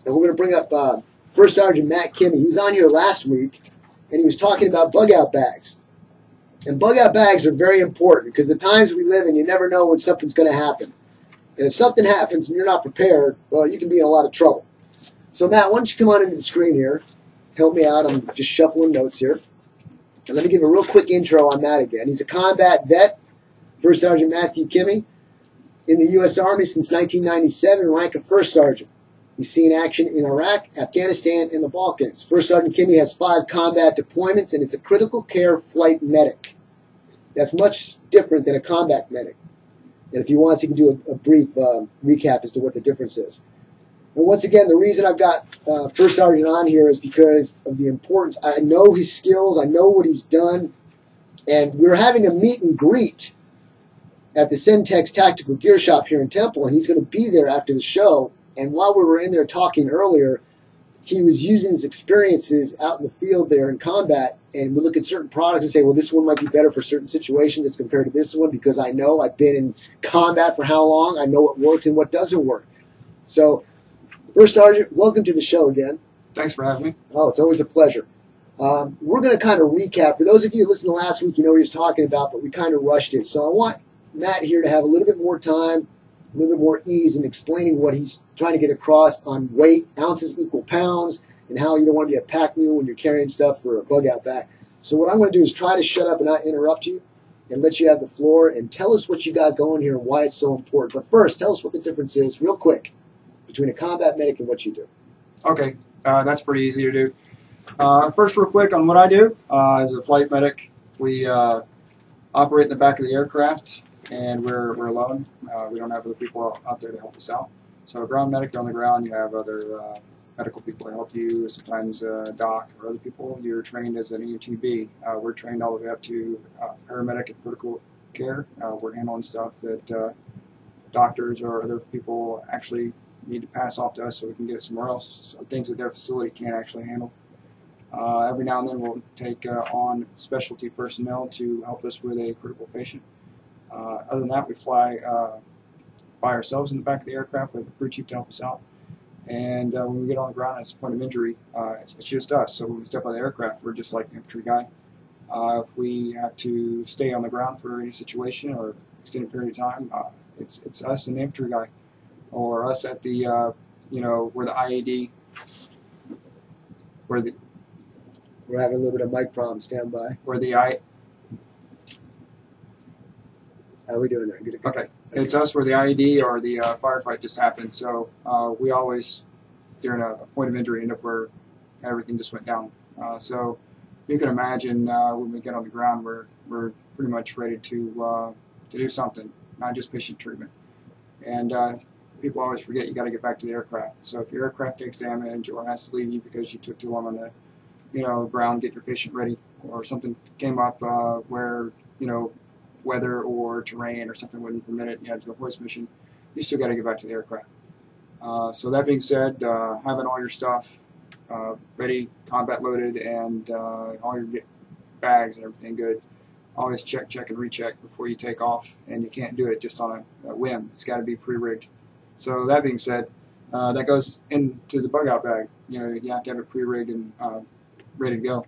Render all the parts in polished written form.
and we're going to bring up First Sergeant Matt Kinney. He was on here last week, and he was talking about bug-out bags. And bug-out bags are very important because the times we live in, you never know when something's going to happen. And if something happens and you're not prepared, well, you can be in a lot of trouble. So, Matt, why don't you come on into the screen here? Help me out. I'm just shuffling notes here. And let me give a real quick intro on Matt again. He's a combat vet, First Sergeant Matthew Kinney, in the U.S. Army since 1997, ranked a First Sergeant. He's seen action in Iraq, Afghanistan, and the Balkans. First Sergeant Kinney has 5 combat deployments and is a critical care flight medic. That's much different than a combat medic. And if he wants, he can do a brief recap as to what the difference is. And once again, the reason I've got First Sergeant on here is because of the importance. I know his skills. I know what he's done. And we're having a meet and greet at the Centex Tactical Gear Shop here in Temple, and he's going to be there after the show. And while we were in there talking earlier, he was using his experiences out in the field there in combat, and we look at certain products and say, well, this one might be better for certain situations as compared to this one because I know I've been in combat for how long. I know what works and what doesn't work. So, First Sergeant, welcome to the show again. Thanks for having me. Oh, it's always a pleasure. We're going to kind of recap. For those of you who listened to last week, you know what he was talking about, but we kind of rushed it. So I want Matt here to have a little bit more time, a little bit more ease in explaining what he's trying to get across on weight, ounces equal pounds, and how you don't want to be a pack mule when you're carrying stuff for a bug-out bag. So what I'm going to do is try to shut up and not interrupt you and let you have the floor and tell us what you got going here and why it's so important. But first, tell us what the difference is, real quick, between a combat medic and what you do. Okay, that's pretty easy to do. First, real quick on what I do. As a flight medic, we operate in the back of the aircraft, and we're alone. We don't have other people out there to help us out. So a ground medic, you're on the ground, you have other medical people to help you, sometimes a doc or other people. You're trained as an EMTB. We're trained all the way up to paramedic and critical care. We're handling stuff that doctors or other people actually need to pass off to us so we can get it somewhere else. So things that their facility can't actually handle. Every now and then we'll take on specialty personnel to help us with a critical patient. Other than that, we fly by ourselves in the back of the aircraft with a crew chief to help us out. And when we get on the ground at a point of injury, it's just us. So when we step on the aircraft, we're just like the infantry guy. If we have to stay on the ground for any situation or extended period of time, it's us and the infantry guy. Or us at the, where the IED, where the... We're having a little bit of mic problem. Stand by. Where the How are we doing there? Good. Okay. It's us where the IED or the firefight just happened. So we always, during a point of injury, end up where everything just went down. So you can imagine when we get on the ground, we're pretty much ready to do something, not just patient treatment. And people always forget you got to get back to the aircraft. So if your aircraft takes damage or has to leave you because you took too long on the ground, get your patient ready, or something came up where weather or terrain or something wouldn't permit it, you had to do a hoist mission, you still got to get back to the aircraft. So that being said, having all your stuff ready, combat loaded, and all your bags and everything good, always check and recheck before you take off, and you can't do it just on a whim. It's got to be pre-rigged. So that being said, that goes into the bug-out bag. You have to have it pre-rigged and ready to go.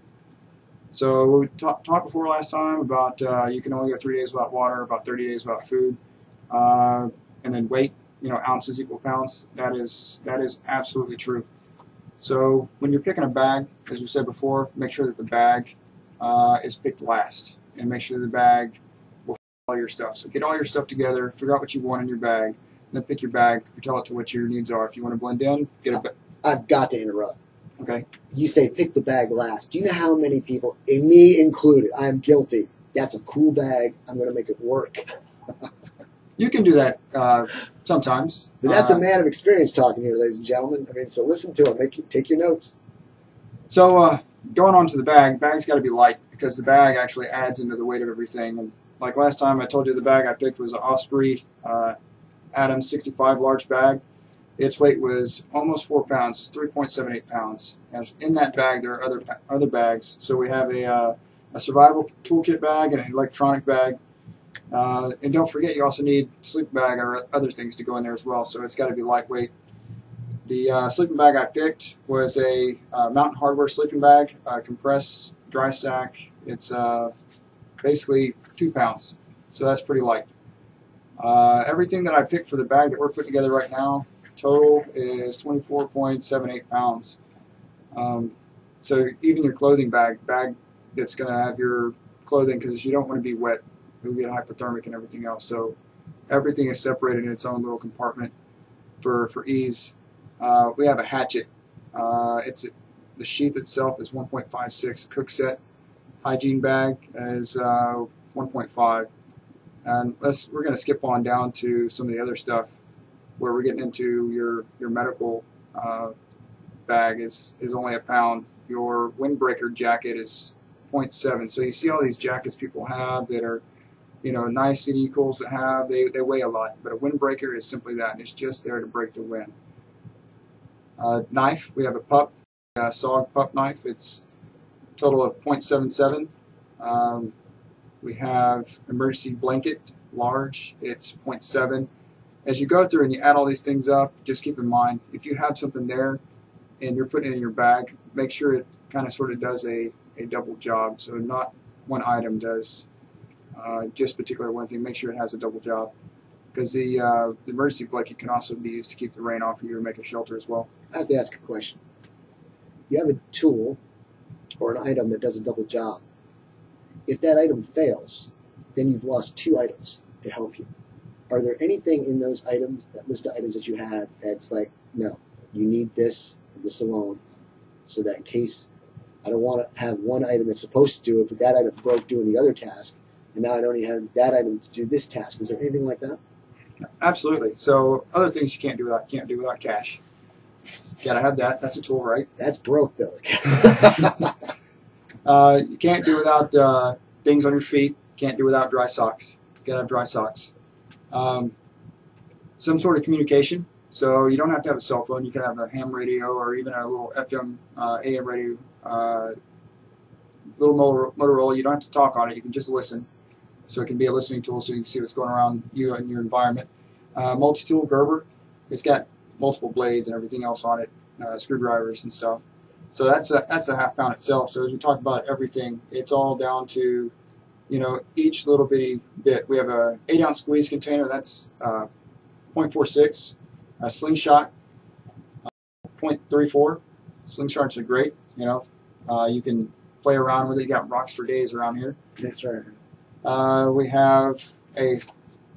So we talked before last time about you can only go 3 days without water, about 30 days without food, and then weight, ounces equal pounds. That is absolutely true. So when you're picking a bag, as we said before, make sure that the bag is picked last, and make sure the bag will fit all your stuff. So get all your stuff together, figure out what you want in your bag, and then pick your bag, tell it to what your needs are. If you want to blend in, get a bag. I've got to interrupt. Okay. You say pick the bag last. Do you know how many people, and me included, I am guilty. That's a cool bag. I'm going to make it work. You can do that sometimes. But that's a man of experience talking here, ladies and gentlemen. I mean, so listen to him. Take your notes. So going on to the bag's got to be light because the bag actually adds into the weight of everything. And like last time I told you the bag I picked was an Osprey Adams 65 large bag. Its weight was almost 4 pounds. It's 3.78 pounds. As in that bag, there are other bags. So we have a survival toolkit bag and an electronic bag. And don't forget, you also need sleep bag or other things to go in there as well. So it's got to be lightweight. The sleeping bag I picked was a Mountain Hardwear sleeping bag, compressed dry stack. It's basically 2 pounds, so that's pretty light. Everything that I picked for the bag that we're putting together right now, total is 24.78 pounds. So even your clothing bag that's going to have your clothing, because you don't want to be wet, you'll get hypothermic and everything else. So everything is separated in its own little compartment for ease. We have a hatchet. The sheath itself is 1.56. Cook set. Hygiene bag is 1.5. And we're going to skip on down to some of the other stuff where we're getting into your medical bag is only a pound. Your windbreaker jacket is 0.7. So you see all these jackets people have that are, nice and equals that have, they weigh a lot. But a windbreaker is simply that. And it's just there to break the wind. Knife, we have a SOG pup knife. It's a total of 0.77. We have emergency blanket, large. It's 0.7. As you go through and you add all these things up, just keep in mind, if you have something there and you're putting it in your bag, make sure it kind of sort of does a double job. So not one item does just particular one thing. Make sure it has a double job. Because the emergency blanket can also be used to keep the rain off of you or make a shelter as well. I have to ask a question. You have a tool or an item that does a double job. If that item fails, then you've lost 2 items to help you. Are there anything in those items, that list of items that you have, that's like, no, you need this and this alone, so that in case I don't want to have one item that's supposed to do it, but that item broke doing the other task, and now I don't even have that item to do this task. Is there anything like that? Absolutely. So other things you can't do without cash. You gotta have that. That's a tool, right? That's broke though. You can't do without things on your feet. Can't do without dry socks. You gotta have dry socks. Some sort of communication. So you don't have to have a cell phone. You can have a ham radio or even a little FM, AM radio, little Motorola. You don't have to talk on it. You can just listen. So it can be a listening tool so you can see what's going around you and your environment. Multi-tool Gerber. It's got multiple blades and everything else on it, screwdrivers and stuff. So that's a half pound itself. So as we talk about everything, it's all down to, each little bitty bit. We have a 8-ounce squeeze container. That's 0.46. A slingshot, 0.34. Slingshots are great. You can play around with it. You got rocks for days around here. That's right. We have a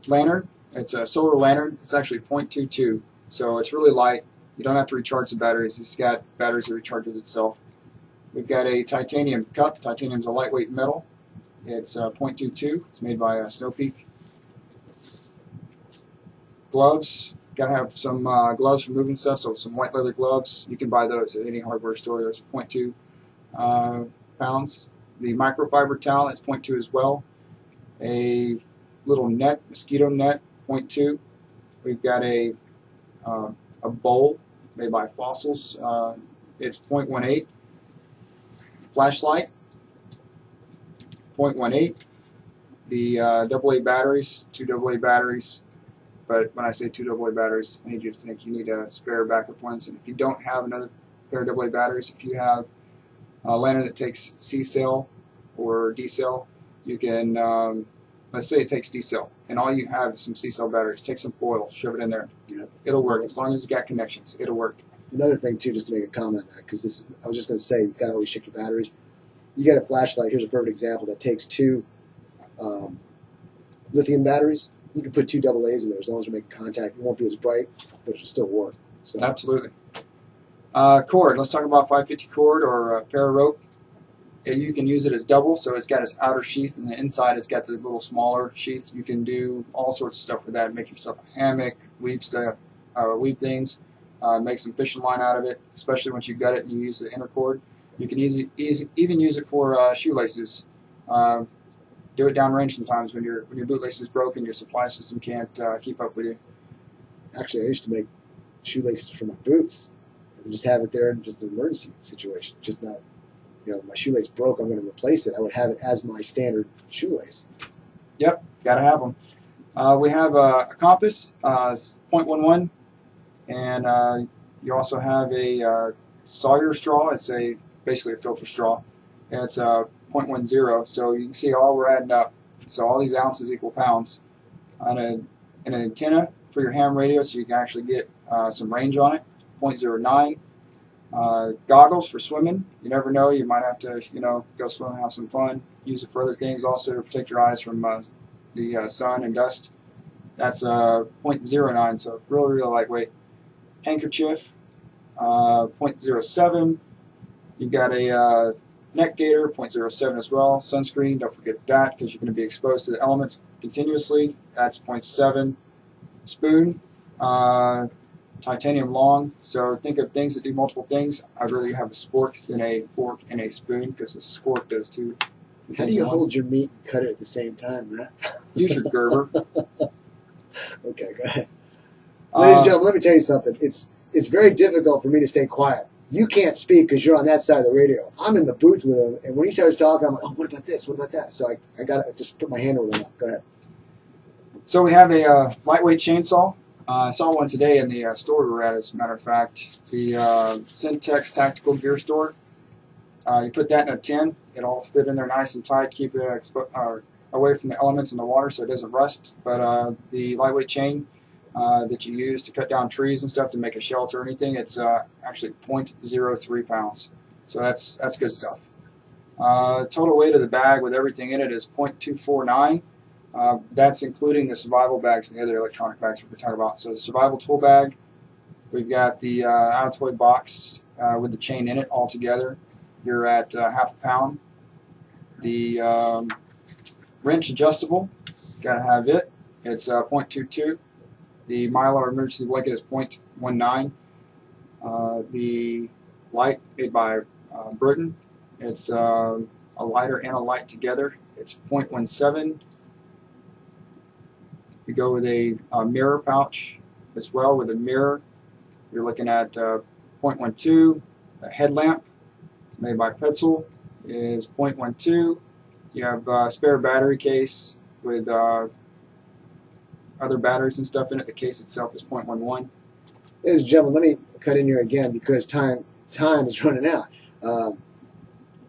lantern. It's a solar lantern. It's actually 0.22. So it's really light. You don't have to recharge the batteries. It's got batteries that recharges itself. We've got a titanium cup. Titanium is a lightweight metal. It's 0.22. It's made by Snow Peak. Gloves. Got to have some gloves for moving stuff, so some white leather gloves. You can buy those at any hardware store. There's 0.2 pounds. The microfiber towel, it's 0.2 as well. A little net, mosquito net, 0.2. We've got a bowl made by Fossils. It's 0.18. Flashlight, 0.18. The AA batteries, 2 AA batteries. But when I say 2 AA batteries, I need you to think you need a spare backup ones. And if you don't have another pair of AA batteries, if you have a lantern that takes C cell or D cell, you can, let's say it takes D cell, and all you have is some C cell batteries. Take some foil, shove it in there. Yep. It'll work as long as it's got connections. It'll work. Another thing too, just to make a comment on that, because I was just going to say, you got to always check your batteries. You got a flashlight. Here's a perfect example that takes 2 lithium batteries. You can put 2 AA's in there as long as you're making contact. It won't be as bright, but it'll still work. So. Absolutely. Cord. Let's talk about 550 cord or pair of rope. You can use it as double, so it's got its outer sheath, and the inside it's got the little smaller sheaths. You can do all sorts of stuff with that. Make yourself a hammock, weave stuff, weave things, make some fishing line out of it, especially once you gut it and you use the inner cord. You can even use it for shoelaces. Do it downrange sometimes when your bootlace is broken, your supply system can't keep up with you. Actually, I used to make shoelaces for my boots and just have it there in just an emergency situation. Just not, my shoelace broke, I'm going to replace it. I would have it as my standard shoelace. Yep, got to have them. We have a compass, 0.11, and You also have a Sawyer straw. It's basically a filter straw. And it's 0.10, so you can see all we're adding up. So all these ounces equal pounds. On an antenna for your ham radio, so you can actually get some range on it. 0.09. Goggles for swimming. You never know. You might have to, go swim and have some fun. Use it for other things also to protect your eyes from the sun and dust. That's 0.09, so really, really lightweight. Handkerchief, 0.07. You've got a neck gaiter, 0.07 as well. Sunscreen, don't forget that because you're going to be exposed to the elements continuously. That's 0.7. Spoon, titanium long. So think of things that do multiple things. I'd rather have a spork than a fork and a spoon because the spork does two. How do you hold your meat and cut it at the same time, Matt? Use your Gerber. Okay, go ahead. Ladies and gentlemen, let me tell you something. It's very difficult for me to stay quiet. You can't speak because you're on that side of the radio. I'm in the booth with him, and when he starts talking, I'm like, oh, what about this? What about that? So I got to just put my hand over the mouth. Go ahead. So we have a lightweight chainsaw. I saw one today in the store we were at, as a matter of fact. The Syntex Tactical Gear Store. You put that in a tin. It'll all fit in there nice and tight. Keep it away from the elements in the water so it doesn't rust. But the lightweight chain that you use to cut down trees and stuff to make a shelter or anything, it's actually 0.03 pounds. So that's good stuff. Total weight of the bag with everything in it is 0.249. That's including the survival bags and the other electronic bags we're talking about. So the survival tool bag, we've got the Altoid box with the chain in it all together. You're at half a pound. The wrench adjustable, gotta have it. It's 0.22. The Mylar emergency blanket is 0.19. The light made by Britain, it's a lighter and a light together. It's 0.17. We go with a mirror pouch as well with a mirror. You're looking at 0.12. A headlamp made by Petzl is 0.12. You have a spare battery case with other batteries and stuff in it. The case itself is 0.11. Ladies and gentlemen, let me cut in here again because time is running out.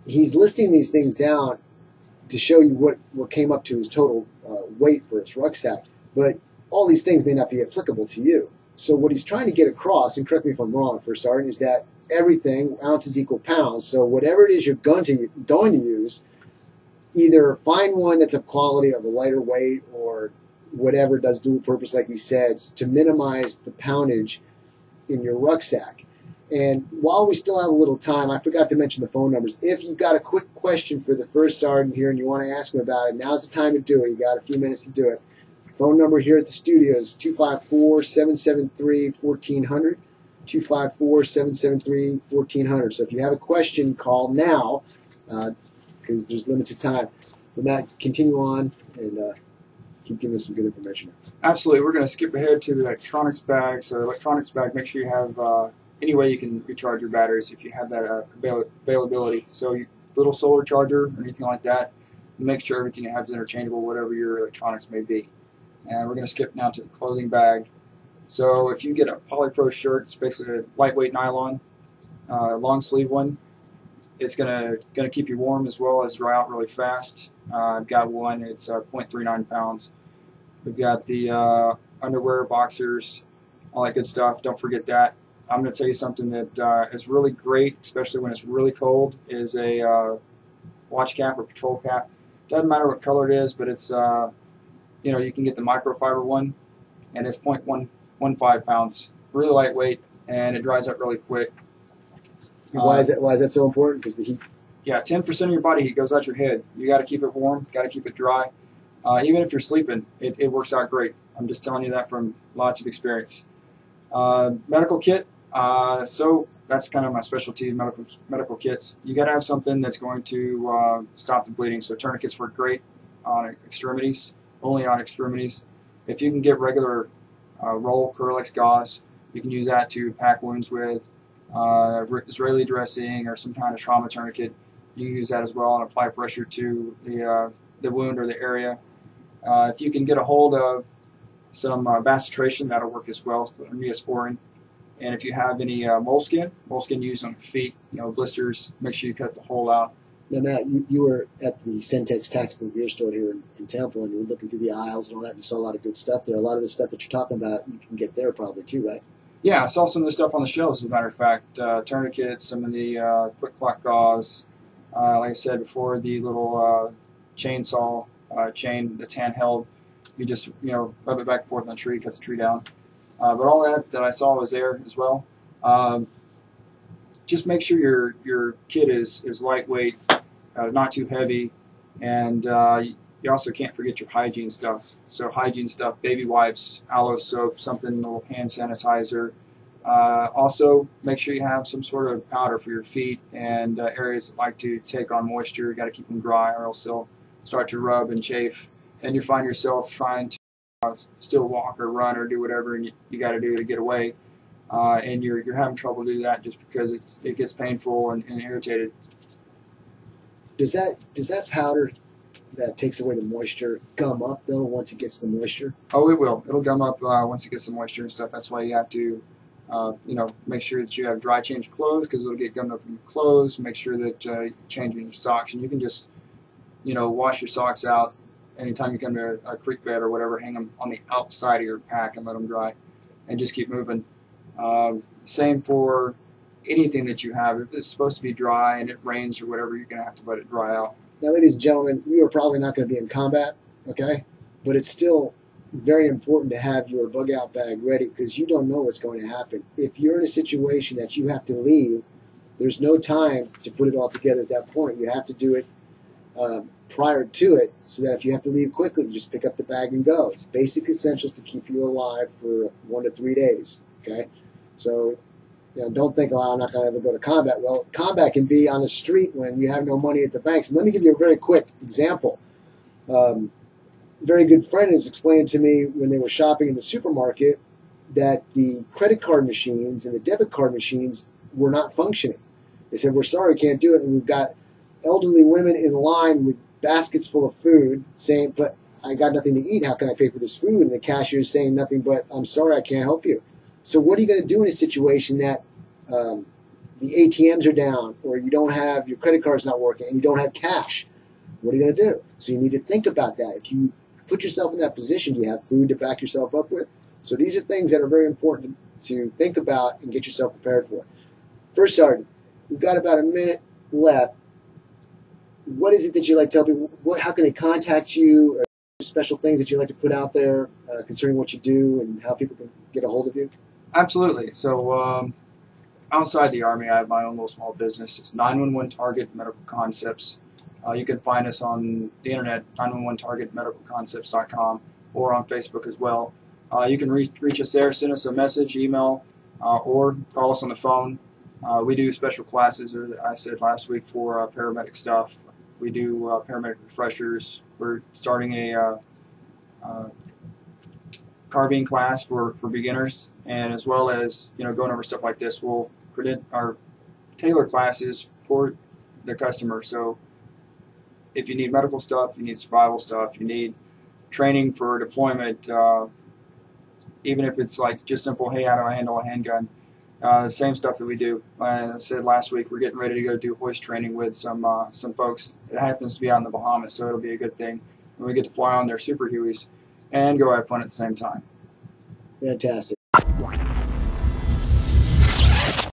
He's listing these things down to show you what came up to his total weight for his rucksack. But all these things may not be applicable to you. So what he's trying to get across, and correct me if I'm wrong, First Sergeant, is that everything, ounces equal pounds. So whatever it is you're going to use, either find one that's of quality of a lighter weight or whatever does dual purpose, like he said, to minimize the poundage in your rucksack. And while we still have a little time, I forgot to mention the phone numbers. If you've got a quick question for the First Sergeant here and you want to ask him about it, now's the time to do it. You got a few minutes to do it. Phone number here at the studio is 254-773-1400. 254-773-1400. So if you have a question, call now because there's limited time. But Matt, continue on and keep giving us some good information. Absolutely. We're going to skip ahead to the electronics bag. So electronics bag, make sure you have any way you can recharge your batteries if you have that availability. So little solar charger or anything like that. Make sure everything you have is interchangeable, whatever your electronics may be. And we're going to skip now to the clothing bag. So if you get a polypro shirt, it's basically a lightweight nylon, long sleeve one. It's gonna keep you warm as well as dry out really fast. I've got one. It's 0.39 pounds. We've got the underwear, boxers, all that good stuff. Don't forget that. I'm going to tell you something that is really great, especially when it's really cold, is a watch cap or patrol cap. Doesn't matter what color it is, but it's you can get the microfiber one, and it's 0.15 pounds. Really lightweight, and it dries up really quick. Why is that so important? Because the heat. Yeah, 10% of your body heat goes out your head. You got to keep it warm. Got to keep it dry. Even if you're sleeping, it works out great. I'm just telling you that from lots of experience. Medical kit. So that's kind of my specialty, medical kits. You got to have something that's going to stop the bleeding. So tourniquets work great on extremities, only on extremities. If you can get regular roll Curlex gauze, you can use that to pack wounds with. Israeli dressing or some kind of trauma tourniquet, you can use that as well and apply pressure to the wound or the area. If you can get a hold of some bacitration, that'll work as well, Neosporin. And if you have any moleskin used on your feet, blisters, make sure you cut the hole out. Now, Matt, you were at the Centex Tactical Gear Store here in Temple, and you were looking through the aisles and all that, and you saw a lot of good stuff there. A lot of the stuff that you're talking about, you can get there probably too, right? Yeah, I saw some of the stuff on the shelves, as a matter of fact. Tourniquets, some of the quick clock gauze. Like I said before, the little chainsaw chain that's handheld. You just, rub it back and forth on the tree, cut the tree down. But all that I saw was there as well. Just make sure your kit is lightweight, not too heavy, and you also can't forget your hygiene stuff. So hygiene stuff, baby wipes, aloe soap, something, a little hand sanitizer. Also, make sure you have some sort of powder for your feet and areas that like to take on moisture. You got to keep them dry, or else they'll start to rub and chafe, and you find yourself trying to still walk or run or do whatever you got to do to get away. And you're having trouble to do that just because it gets painful and irritated. Does that powder that takes away the moisture gum up though once it gets the moisture? Oh, it will. It'll gum up once it gets the moisture and stuff. That's why you have to, make sure that you have dry change clothes, because it'll get gummed up in your clothes. Make sure that you're changing your socks, and you can just, wash your socks out anytime you come to a creek bed or whatever. Hang them on the outside of your pack and let them dry, and just keep moving. Same for anything that you have. If it's supposed to be dry and it rains or whatever, you're going to have to let it dry out. Now, ladies and gentlemen, you are probably not going to be in combat, okay? But it's still very important to have your bug out bag ready, because you don't know what's going to happen. If you're in a situation that you have to leave, there's no time to put it all together at that point. You have to do it prior to it, so that if you have to leave quickly, you just pick up the bag and go. It's basic essentials to keep you alive for 1 to 3 days, okay? So don't think, oh, I'm not going to ever go to combat. Well, combat can be on the street when you have no money at the banks. And let me give you a very quick example. A very good friend has explained to me when they were shopping in the supermarket that the credit card machines and the debit card machines were not functioning. They said, we're sorry, we can't do it. And we've got elderly women in line with baskets full of food saying, but I got nothing to eat. How can I pay for this food? And the cashier is saying nothing but, I'm sorry, I can't help you. So what are you going to do in a situation that the ATMs are down, or you don't have, your credit card's not working, and you don't have cash? What are you going to do? So you need to think about that. If you put yourself in that position, you have food to back yourself up with. So these are things that are very important to think about and get yourself prepared for. First Sergeant, we've got about a minute left. What is it that you like to tell people? How can they contact you? Or special things that you like to put out there concerning what you do and how people can get a hold of you? Absolutely. So outside the Army, I have my own little small business. It's 911 Target Medical Concepts. You can find us on the internet, 911targetmedicalconcepts.com, or on Facebook as well. You can reach us there, send us a message, email, or call us on the phone. We do special classes, as I said last week, for paramedic stuff. We do paramedic refreshers. We're starting a carbine class for beginners, and as well as going over stuff like this, we'll present our tailor classes for the customer. So if you need medical stuff, you need survival stuff, you need training for deployment, even if it's like just simple, hey, how do I handle a handgun? The same stuff that we do. As I said last week, we're getting ready to go do hoist training with some folks. It happens to be out in the Bahamas, so it'll be a good thing. And we get to fly on their Super Hueys and go have fun at the same time. Fantastic.